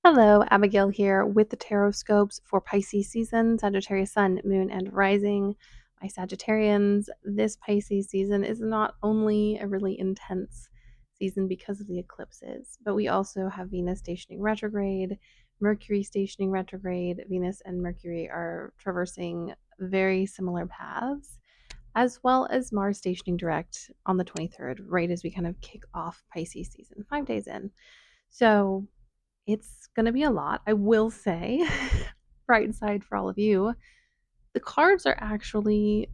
Hello, Abigail here with the Tarotscopes for Pisces season, Sagittarius Sun, Moon, and Rising. My Sagittarians, this Pisces season is not only a really intense season because of the eclipses, but we also have Venus stationing retrograde, Mercury stationing retrograde. Venus and Mercury are traversing very similar paths, as well as Mars stationing direct on the 23rd, right as we kind of kick off Pisces season, 5 days in. So it's going to be a lot. I will say, bright side for all of you, the cards are actually,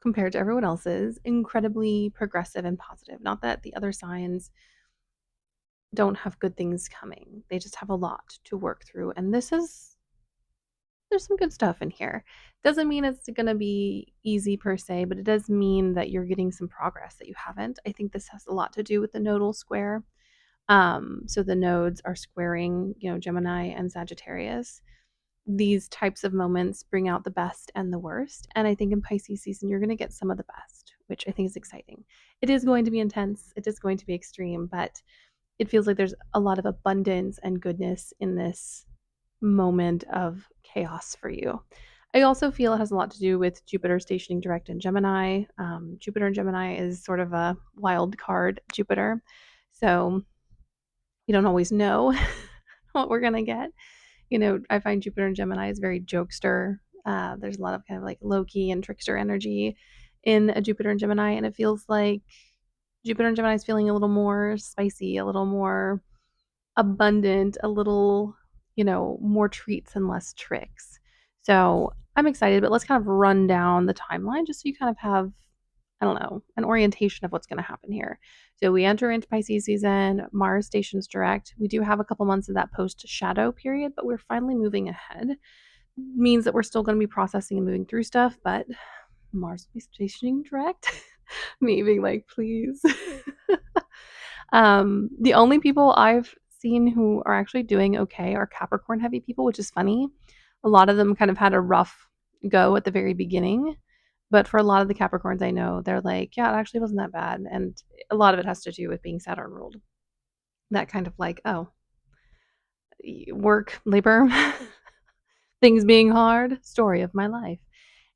compared to everyone else's, incredibly progressive and positive. Not that the other signs don't have good things coming, they just have a lot to work through. And there's some good stuff in here. Doesn't mean it's going to be easy per se, but it does mean that you're getting some progress that you haven't. I think this has a lot to do with the nodal square. So the nodes are squaring, Gemini and Sagittarius. These types of moments bring out the best and the worst. And I think in Pisces season, you're going to get some of the best, which I think is exciting. It is going to be intense, it is going to be extreme, but it feels like there's a lot of abundance and goodness in this moment of chaos for you. I also feel it has a lot to do with Jupiter stationing direct in Gemini. Jupiter in Gemini is sort of a wild card Jupiter. So we don't always know what we're going to get. I find Jupiter and Gemini is very jokester. There's a lot of kind of like low-key and trickster energy in a Jupiter and Gemini, and it feels like Jupiter and Gemini is feeling a little more spicy, a little more abundant, a little, more treats and less tricks. So I'm excited, but let's kind of run down the timeline just so you kind of have, I don't know, an orientation of what's going to happen here. So we enter into Pisces season, Mars stations direct. We do have a couple months of that post shadow period, but we're finally moving ahead. Means that we're still going to be processing and moving through stuff, but Mars will be stationing direct. Me being like, please. The only people I've seen who are actually doing okay are Capricorn heavy people, which is funny. A lot of them kind of had a rough go at the very beginning. But for a lot of the Capricorns I know, they're like, yeah, it actually wasn't that bad. And a lot of it has to do with being Saturn ruled. That kind of like, oh, work, labor, things being hard, story of my life.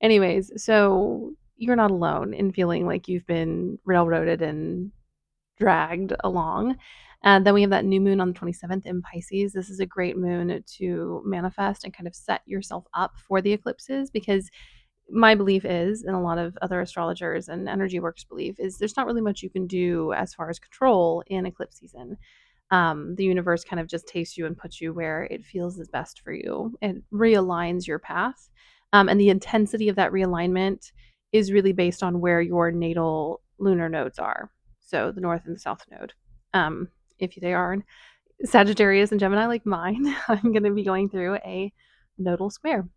Anyways, so you're not alone in feeling like you've been railroaded and dragged along. And then we have that new moon on the 27th in Pisces. This is a great moon to manifest and kind of set yourself up for the eclipses, because my belief is, and a lot of other astrologers and energy works belief, is there's not really much you can do as far as control in eclipse season. The universe kind of just takes you and puts you where it feels is best for you. It realigns your path. And the intensity of that realignment is really based on where your natal lunar nodes are. So the north and the south node. If they are in Sagittarius and Gemini like mine, I'm going to be going through a nodal square.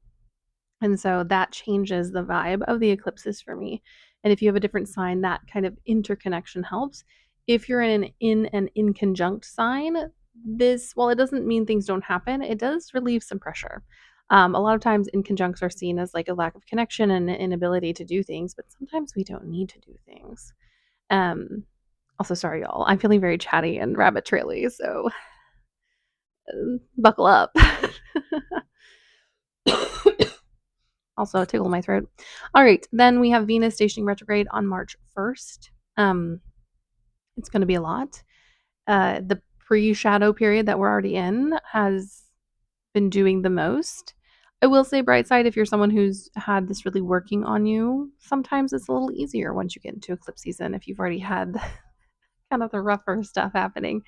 And so that changes the vibe of the eclipses for me. And if you have a different sign, that kind of interconnection helps. If you're in an inconjunct sign, this, while it doesn't mean things don't happen, it does relieve some pressure. A lot of times inconjuncts are seen as like a lack of connection and an inability to do things, but sometimes we don't need to do things. Also, sorry, y'all. I'm feeling very chatty and rabbit traily, so buckle up. Also, a tickle in my throat. All right, then we have Venus stationing retrograde on March 1st. It's going to be a lot. The pre-shadow period that we're already in has been doing the most. I will say, bright side, if you're someone who's had this really working on you, sometimes it's a little easier once you get into eclipse season if you've already had kind of the rougher stuff happening.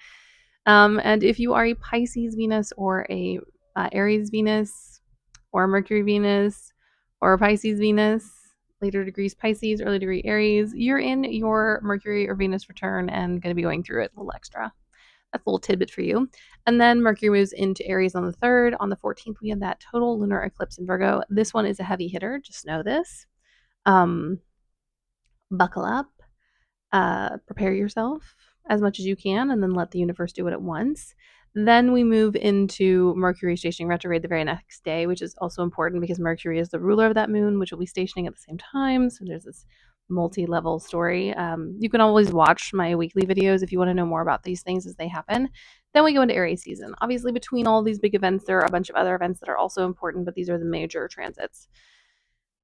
And if you are a Pisces Venus or a Aries Venus or a Mercury Venus or a Pisces Venus, later degrees Pisces, early degree Aries, you're in your Mercury or Venus return and going to be going through it a little extra. That's a little tidbit for you. And then Mercury moves into Aries on the 3rd. On the 14th, we have that total lunar eclipse in Virgo. This one is a heavy hitter. Just know this. Buckle up. Prepare yourself as much as you can, and then let the universe do what it wants. Then we move into Mercury stationing retrograde the very next day, which is also important because Mercury is the ruler of that moon, which will be stationing at the same time. So there's this multi-level story. You can always watch my weekly videos if you want to know more about these things as they happen. Then we go into Aries season. Obviously, between all these big events, there are a bunch of other events that are also important, but these are the major transits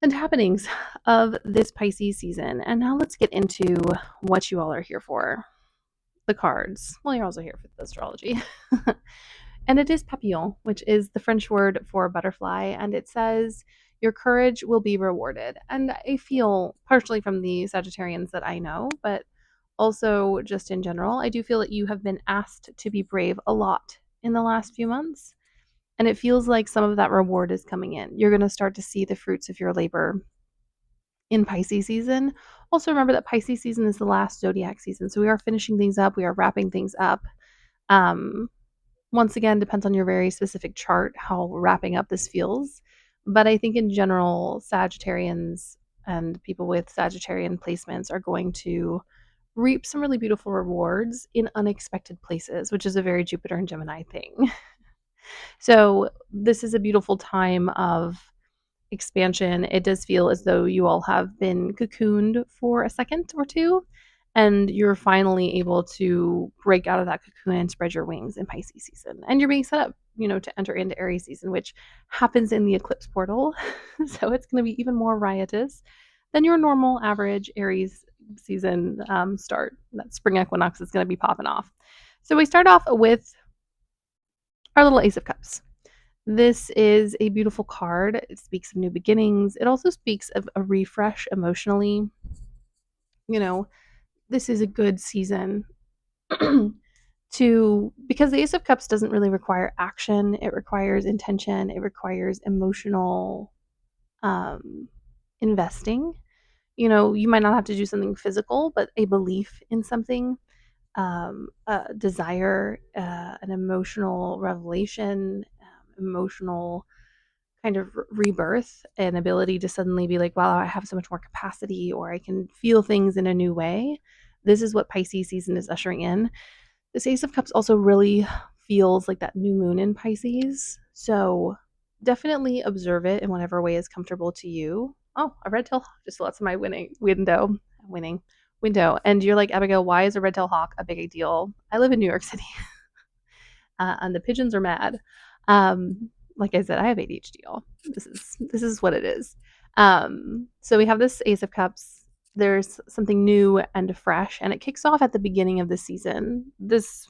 and happenings of this Pisces season. And now let's get into what you all are here for. The cards. Well, you're also here for the astrology. And it is papillon, which is the French word for butterfly. And it says, your courage will be rewarded. And I feel, partially from the Sagittarians that I know, but also just in general, I do feel that you have been asked to be brave a lot in the last few months. And it feels like some of that reward is coming in. You're going to start to see the fruits of your labor in Pisces season. Also, remember that Pisces season is the last zodiac season. So we are finishing things up, we are wrapping things up. Um, Once again, depends on your very specific chart how wrapping up this feels. But I think in general, Sagittarians and people with Sagittarian placements are going to reap some really beautiful rewards in unexpected places, which is a very Jupiter and Gemini thing. So this is a beautiful time of expansion. It does feel as though you all have been cocooned for a second or two, and you're finally able to break out of that cocoon and spread your wings in Pisces season. And you're being set up, to enter into Aries season, which happens in the eclipse portal. So it's going to be even more riotous than your normal average Aries season start. That spring equinox is going to be popping off. So we start off with our little Ace of Cups. This is a beautiful card. It speaks of new beginnings. It also speaks of a refresh emotionally. This is a good season because the Ace of Cups doesn't really require action. It requires intention. It requires emotional investing. You might not have to do something physical, but a belief in something, a desire, an emotional revelation, emotional kind of rebirth, an ability to suddenly be like, wow, I have so much more capacity, or I can feel things in a new way. This is what Pisces season is ushering in. This Ace of Cups also really feels like that new moon in Pisces. So definitely observe it in whatever way is comfortable to you. Oh, a red tail hawk just lets my winning window. And you're like, Abigail, why is a red tail hawk a big deal? I live in New York City. And the pigeons are mad. Like I said, I have ADHD, y'all. This is what it is. So we have this Ace of Cups. There's something new and fresh, and it kicks off at the beginning of the season. This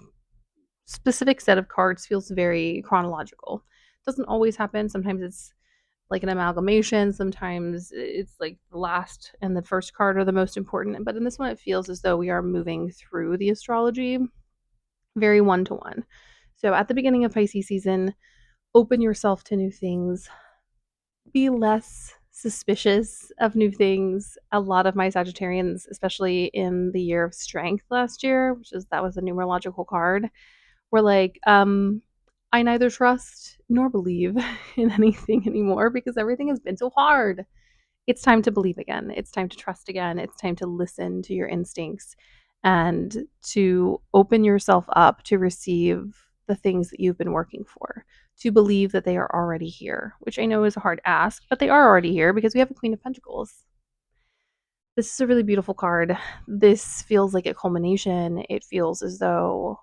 specific set of cards feels very chronological. Doesn't always happen. Sometimes it's like an amalgamation. Sometimes it's like the last and the first card are the most important. But in this one, it feels as though we are moving through the astrology very one to one. So at the beginning of Pisces season, open yourself to new things. Be less suspicious of new things. A lot of my Sagittarians, especially in the year of strength last year, that was a numerological card, were like, I neither trust nor believe in anything anymore because everything has been so hard. It's time to believe again. It's time to trust again. It's time to listen to your instincts and to open yourself up to receive the things that you've been working for, to believe that they are already here, which I know is a hard ask, but they are already here because we have a Queen of Pentacles. This is a really beautiful card. This feels like a culmination. It feels as though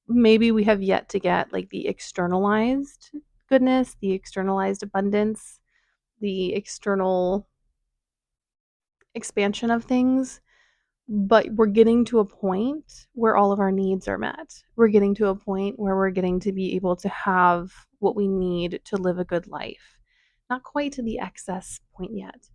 maybe we have yet to get like the externalized goodness, the externalized abundance, the external expansion of things, but we're getting to a point where all of our needs are met. We're getting to a point where we're getting to be able to have what we need to live a good life. Not quite to the excess point yet.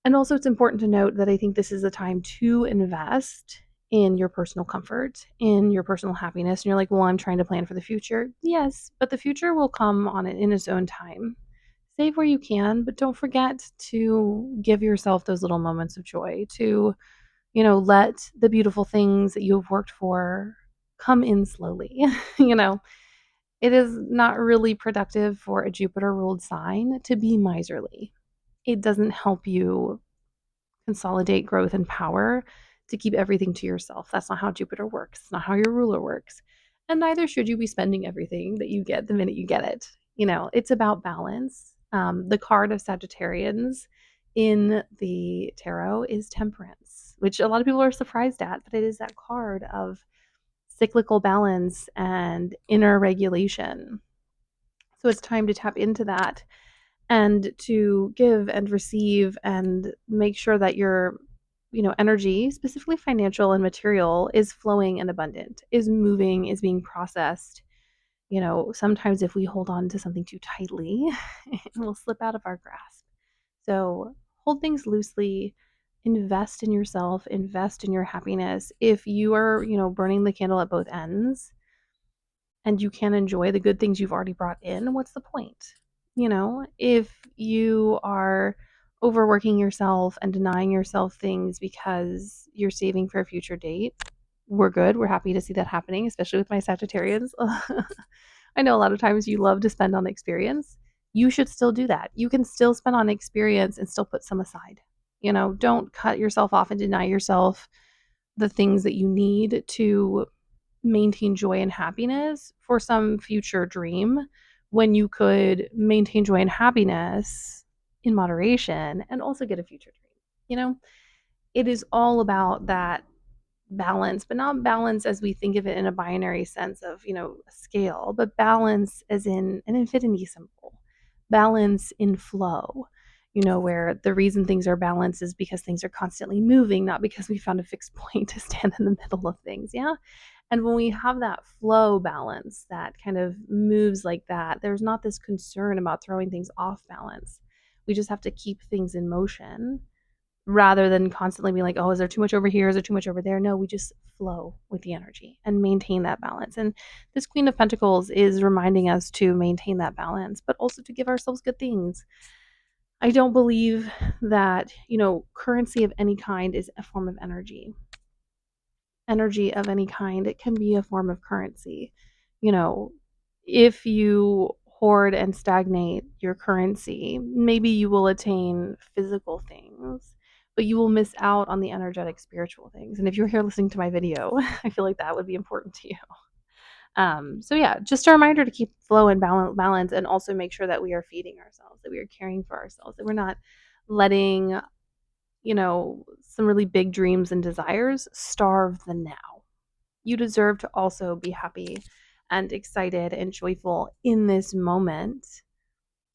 And also, it's important to note that I think this is a time to invest in your personal comfort, in your personal happiness. And you're like, well, I'm trying to plan for the future. Yes, but the future will come on it in its own time. Save where you can, but don't forget to give yourself those little moments of joy, to let the beautiful things that you have worked for come in slowly. It is not really productive for a Jupiter ruled sign to be miserly. It doesn't help you consolidate growth and power to keep everything to yourself. That's not how Jupiter works. It's not how your ruler works. And neither should you be spending everything that you get the minute you get it. It's about balance. The card of Sagittarians in the tarot is temperance, which a lot of people are surprised at, but it is that card of cyclical balance and inner regulation. So it's time to tap into that and to give and receive and make sure that your energy, specifically financial and material, is flowing and abundant, is moving, is being processed. Sometimes if we hold on to something too tightly, it will slip out of our grasp. So hold things loosely, invest in yourself, invest in your happiness. If you are, burning the candle at both ends and you can't enjoy the good things you've already brought in, what's the point? If you are overworking yourself and denying yourself things because you're saving for a future date, we're good. We're happy to see that happening, especially with my Sagittarians. I know a lot of times you love to spend on experience. You should still do that. You can still spend on experience and still put some aside. Don't cut yourself off and deny yourself the things that you need to maintain joy and happiness for some future dream when you could maintain joy and happiness in moderation and also get a future dream. It is all about that balance, but not balance as we think of it in a binary sense of, a scale, but balance as in an infinity symbol, balance in flow, where the reason things are balanced is because things are constantly moving, not because we found a fixed point to stand in the middle of things. Yeah. And when we have that flow balance that kind of moves like that, there's not this concern about throwing things off balance. We just have to keep things in motion rather than constantly being like, oh, is there too much over here? Is there too much over there? No, we just flow with the energy and maintain that balance. And this Queen of Pentacles is reminding us to maintain that balance, but also to give ourselves good things. I don't believe that, currency of any kind is a form of energy. Energy of any kind, it can be a form of currency. If you hoard and stagnate your currency, maybe you will attain physical things, but you will miss out on the energetic spiritual things. And if you're here listening to my video, I feel like that would be important to you. So yeah, just a reminder to keep flow and balance, and also make sure that we are feeding ourselves, that we are caring for ourselves, that we're not letting, some really big dreams and desires starve the now. You deserve to also be happy and excited and joyful in this moment,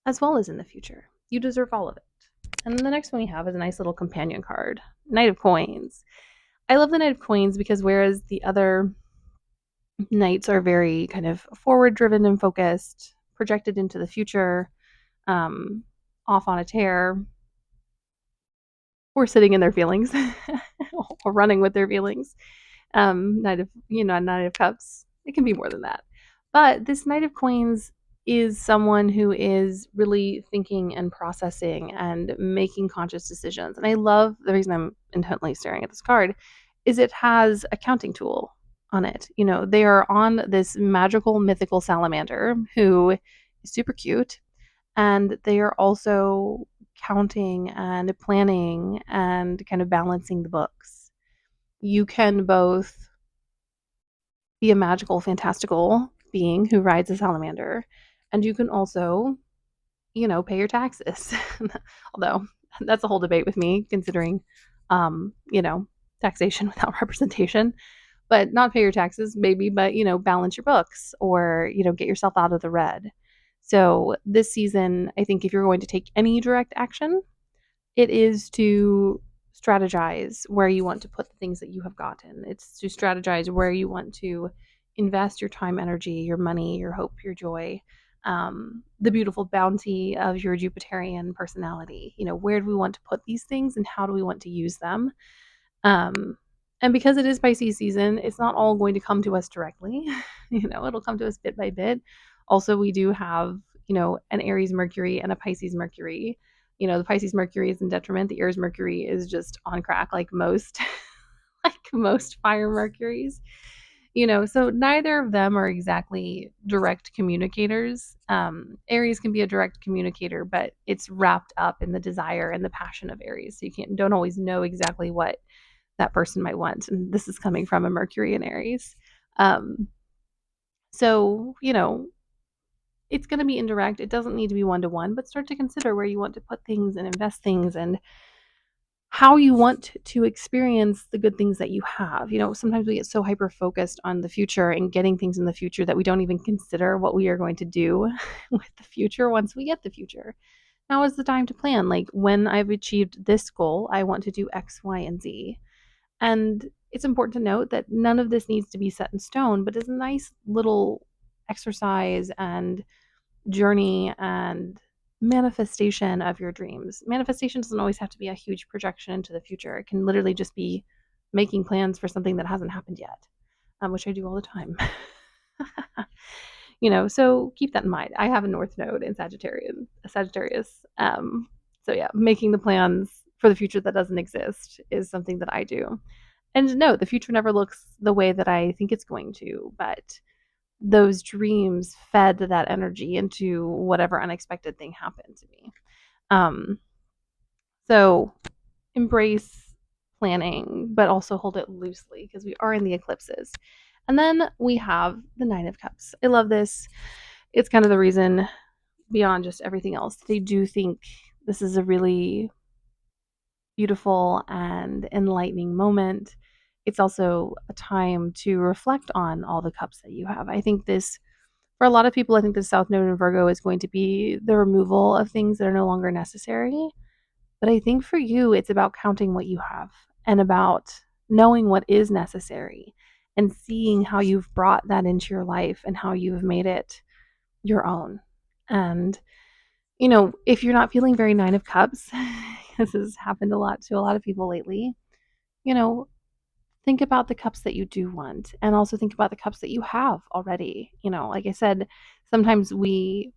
as well as in the future. You deserve all of it. And then the next one we have is a nice little companion card, Knight of Coins. I love the Knight of Coins because whereas the other knights are very kind of forward driven and focused, projected into the future, off on a tear, or sitting in their feelings, or running with their feelings. Knight of Cups. It can be more than that. But this Knight of Coins is someone who is really thinking and processing and making conscious decisions. And I love the reason I'm intently staring at this card is it has a counting tool on it. They are on this magical mythical salamander who is super cute, and they are also counting and planning and kind of balancing the books. You can both be a magical, fantastical being who rides a salamander, and you can also, pay your taxes. Although that's a whole debate with me, considering, taxation without representation. But not pay your taxes, maybe, but balance your books or get yourself out of the red. So this season, I think if you're going to take any direct action, it is to strategize where you want to put the things that you have gotten. It's to strategize where you want to invest your time, energy, your money, your hope, your joy, the beautiful bounty of your Jupiterian personality. Where do we want to put these things and how do we want to use them? And because it is Pisces season, it's not all going to come to us directly. It'll come to us bit by bit. Also, we do have, an Aries Mercury and a Pisces Mercury. The Pisces Mercury is in detriment. The Aries Mercury is just on crack, like most, like most fire Mercuries. So neither of them are exactly direct communicators. Aries can be a direct communicator, but it's wrapped up in the desire and the passion of Aries. So don't always know exactly what that person might want. And this is coming from a Mercury in Aries. So, it's going to be indirect. It doesn't need to be one-to-one, but start to consider where you want to put things and invest things and how you want to experience the good things that you have. Sometimes we get so hyper focused on the future and getting things in the future that we don't even consider what we are going to do with the future once we get the future. Now is the time to plan. Like, when I've achieved this goal, I want to do X, Y, and Z. And it's important to note that none of this needs to be set in stone, but it's a nice little exercise and journey and manifestation of your dreams. Manifestation doesn't always have to be a huge projection into the future. It can literally just be making plans for something that hasn't happened yet, which I do all the time. So keep that in mind. I have a North Node in Sagittarius. So yeah, making the plans for the future that doesn't exist is something that I do. And no, the future never looks the way that I think it's going to, but those dreams fed that energy into whatever unexpected thing happened to me. Um, so embrace planning, but also hold it loosely because we are in the eclipses. And then we have the Nine of Cups. I love this. It's kind of the reason, beyond just everything else, they do think this is a really beautiful and enlightening moment. It's also a time to reflect on all the cups that you have. I think this, for a lot of people, I think the South Node in Virgo is going to be the removal of things that are no longer necessary. But I think for you, it's about counting what you have and about knowing what is necessary and seeing how you've brought that into your life and how you've made it your own. And, if you're not feeling very Nine of Cups, this has happened a lot to a lot of people lately, you know, think about the cups that you do want and also think about the cups that you have already. Like I said, sometimes we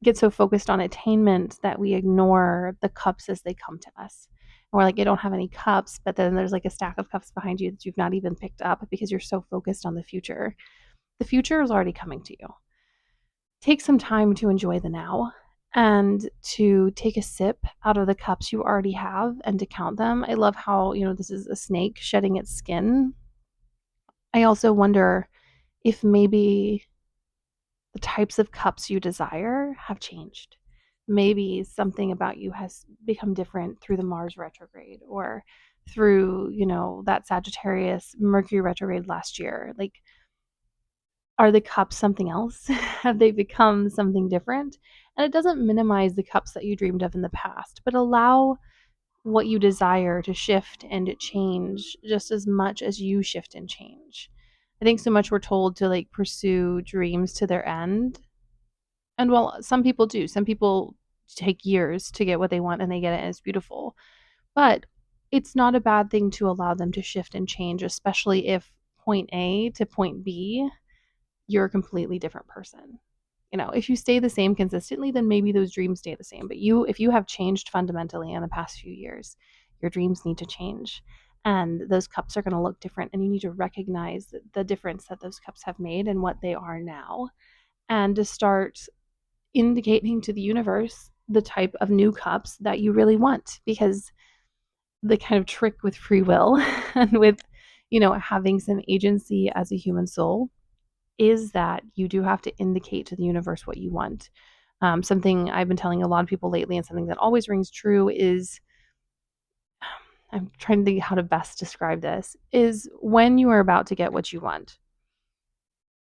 get so focused on attainment that we ignore the cups as they come to us. And we're like, I don't have any cups, but then there's like a stack of cups behind you that you've not even picked up because you're so focused on the future. The future is already coming to you. Take some time to enjoy the now and to take a sip out of the cups you already have and to count them. I love how, this is a snake shedding its skin. I also wonder if maybe the types of cups you desire have changed. Maybe something about you has become different through the Mars retrograde or through, that Sagittarius Mercury retrograde last year. Like, are the cups something else? Have they become something different? And it doesn't minimize the cups that you dreamed of in the past, but allow what you desire to shift and change just as much as you shift and change. I think so much we're told to like pursue dreams to their end. And while some people do, some people take years to get what they want and they get it and it's beautiful. But it's not a bad thing to allow them to shift and change, especially if point A to point B, you're a completely different person. If you stay the same consistently, then maybe those dreams stay the same. But if you have changed fundamentally in the past few years, your dreams need to change. And those cups are going to look different. And you need to recognize the difference that those cups have made and what they are now. And to start indicating to the universe the type of new cups that you really want. Because the kind of trick with free will and with, having some agency as a human soul is that you do have to indicate to the universe what you want. Something I've been telling a lot of people lately and something that always rings true is, I'm trying to think how to best describe this, is when you are about to get what you want,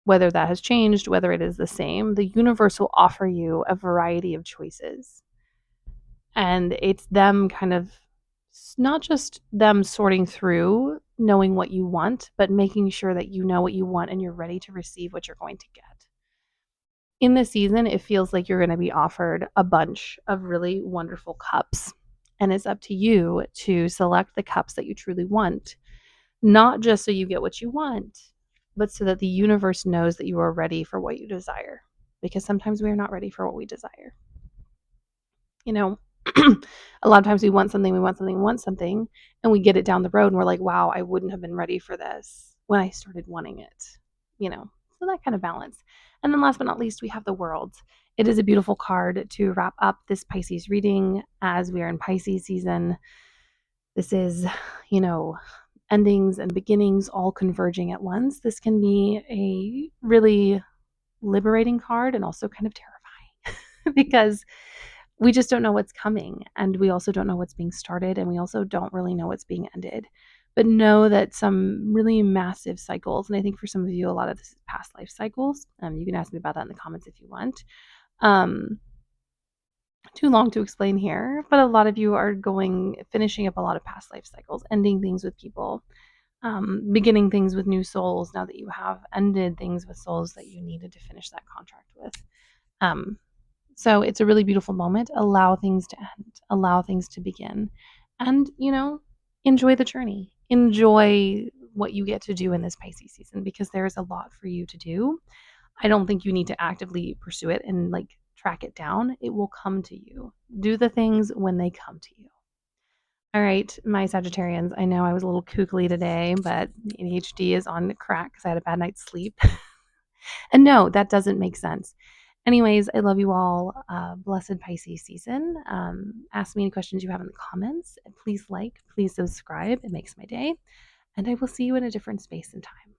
whether that has changed, whether it is the same, the universe will offer you a variety of choices. And it's them kind of, not just them sorting through knowing what you want, but making sure that you know what you want and you're ready to receive what you're going to get. In this season, it feels like you're going to be offered a bunch of really wonderful cups. And it's up to you to select the cups that you truly want, not just so you get what you want, but so that the universe knows that you are ready for what you desire. Because sometimes we are not ready for what we desire. A lot of times we want something, and we get it down the road and we're like, wow, I wouldn't have been ready for this when I started wanting it. So that kind of balance. And then last but not least, we have the World. It is a beautiful card to wrap up this Pisces reading as we are in Pisces season. This is, endings and beginnings all converging at once. This can be a really liberating card and also kind of terrifying because we just don't know what's coming, and we also don't know what's being started, and we also don't really know what's being ended. But know that some really massive cycles, and I think for some of you, a lot of this is past life cycles. You can ask me about that in the comments if you want. Um, Too long to explain here, but a lot of you are finishing up a lot of past life cycles, ending things with people, beginning things with new souls now that you have ended things with souls that you needed to finish that contract with. Um, so it's a really beautiful moment. Allow things to end, allow things to begin, and, enjoy the journey. Enjoy what you get to do in this Pisces season because there's a lot for you to do. I don't think you need to actively pursue it and track it down. It will come to you. Do the things when they come to you. All right, my Sagittarians, I know I was a little kookly today, but ADHD is on crack because I had a bad night's sleep. And no, that doesn't make sense. Anyways, I love you all. Blessed Pisces season. Ask me any questions you have in the comments. Please please subscribe. It makes my day. And I will see you in a different space and time.